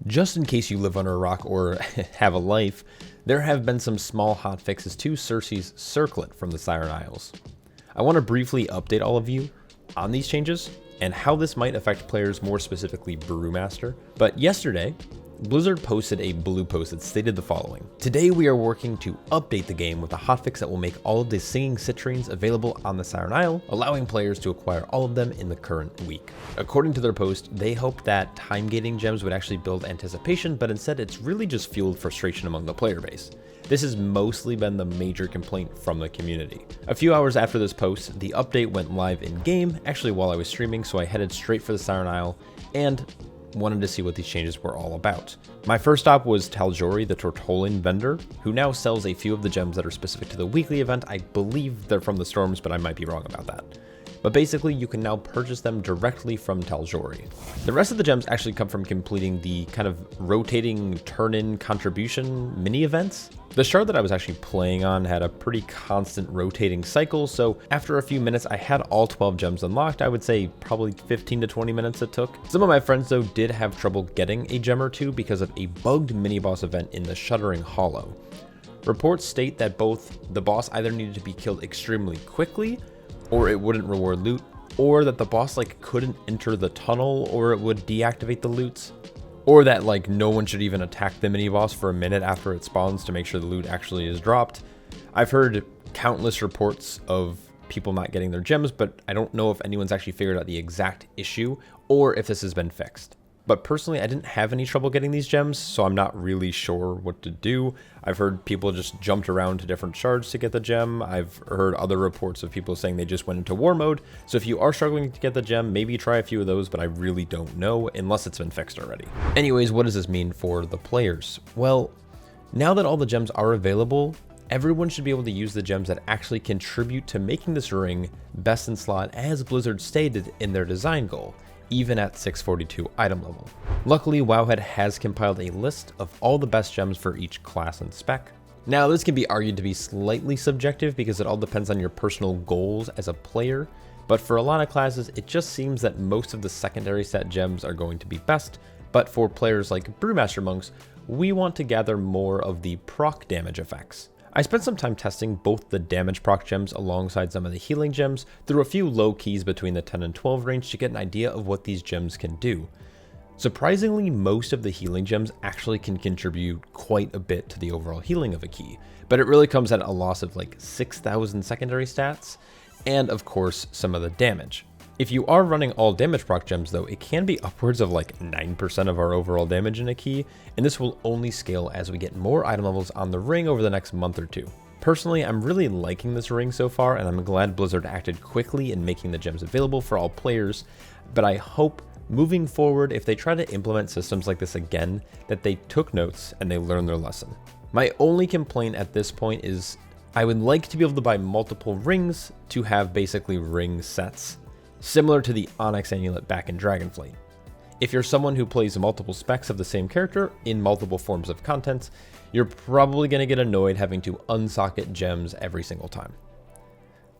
Just in case you live under a rock or have a life, there have been some small hotfixes to Cersei's Circlet from the Siren Isles. I want to briefly update all of you on these changes and how this might affect players, more specifically Brewmaster. But yesterday, Blizzard posted a blue post that stated the following: "Today we are working to update the game with a hotfix that will make all of the singing citrines available on the Siren Isle, allowing players to acquire all of them in the current week." According to their post, they hoped that time gating gems would actually build anticipation, but instead it's really just fueled frustration among the player base. This has mostly been the major complaint from the community. A few hours after this post, the update went live in game, actually while I was streaming, so I headed straight for the Siren Isle and wanted to see what these changes were all about. My first stop was Taljori, the Tortolin vendor, who now sells a few of the gems that are specific to the weekly event. I believe they're from the Storms, but I might be wrong about that. But basically, you can now purchase them directly from Taljori. The rest of the gems actually come from completing the kind of rotating turn-in contribution mini-events. The shard that I was actually playing on had a pretty constant rotating cycle, so after a few minutes I had all 12 gems unlocked. I would say probably 15 to 20 minutes it took. Some of my friends though did have trouble getting a gem or two because of a bugged mini-boss event in the Shuddering Hollow. Reports state that both the boss either needed to be killed extremely quickly, or it wouldn't reward loot, or that the boss couldn't enter the tunnel, or it would deactivate the loots, or that no one should even attack the mini boss for a minute after it spawns to make sure the loot actually is dropped. I've heard countless reports of people not getting their gems, but I don't know if anyone's actually figured out the exact issue or if this has been fixed. But personally, I didn't have any trouble getting these gems, so I'm not really sure what to do. I've heard people just jumped around to different shards to get the gem. I've heard other reports of people saying they just went into war mode. So if you are struggling to get the gem, maybe try a few of those, but I really don't know unless it's been fixed already. Anyways, what does this mean for the players? Well, now that all the gems are available, everyone should be able to use the gems that actually contribute to making this ring best in slot, as Blizzard stated in their design goal, even at 642 item level. Luckily, WoWhead has compiled a list of all the best gems for each class and spec. Now, this can be argued to be slightly subjective because it all depends on your personal goals as a player, but for a lot of classes, it just seems that most of the secondary set gems are going to be best, but for players like Brewmaster Monks, we want to gather more of the proc damage effects. I spent some time testing both the damage proc gems alongside some of the healing gems through a few low keys between the 10 and 12 range to get an idea of what these gems can do. Surprisingly, most of the healing gems actually can contribute quite a bit to the overall healing of a key, but it really comes at a loss of 6,000 secondary stats, and of course some of the damage. If you are running all damage proc gems though, it can be upwards of 9% of our overall damage in a key, and this will only scale as we get more item levels on the ring over the next month or two. Personally, I'm really liking this ring so far, and I'm glad Blizzard acted quickly in making the gems available for all players, but I hope moving forward, if they try to implement systems like this again, that they took notes and they learned their lesson. My only complaint at this point is I would like to be able to buy multiple rings to have basically ring sets, similar to the Onyx Amulet back in Dragonflight. If you're someone who plays multiple specs of the same character in multiple forms of content, you're probably going to get annoyed having to unsocket gems every single time.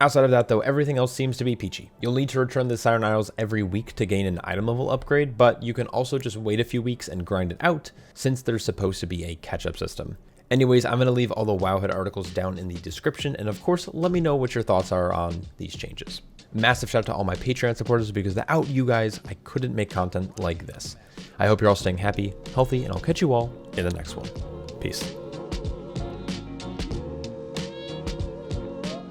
Outside of that though, everything else seems to be peachy. You'll need to return the Siren Isles every week to gain an item level upgrade, but you can also just wait a few weeks and grind it out, since there's supposed to be a catch-up system. Anyways, I'm going to leave all the WoWhead articles down in the description, and of course, let me know what your thoughts are on these changes. Massive shout out to all my Patreon supporters, because without you guys, I couldn't make content like this. I hope you're all staying happy, healthy, and I'll catch you all in the next one. Peace.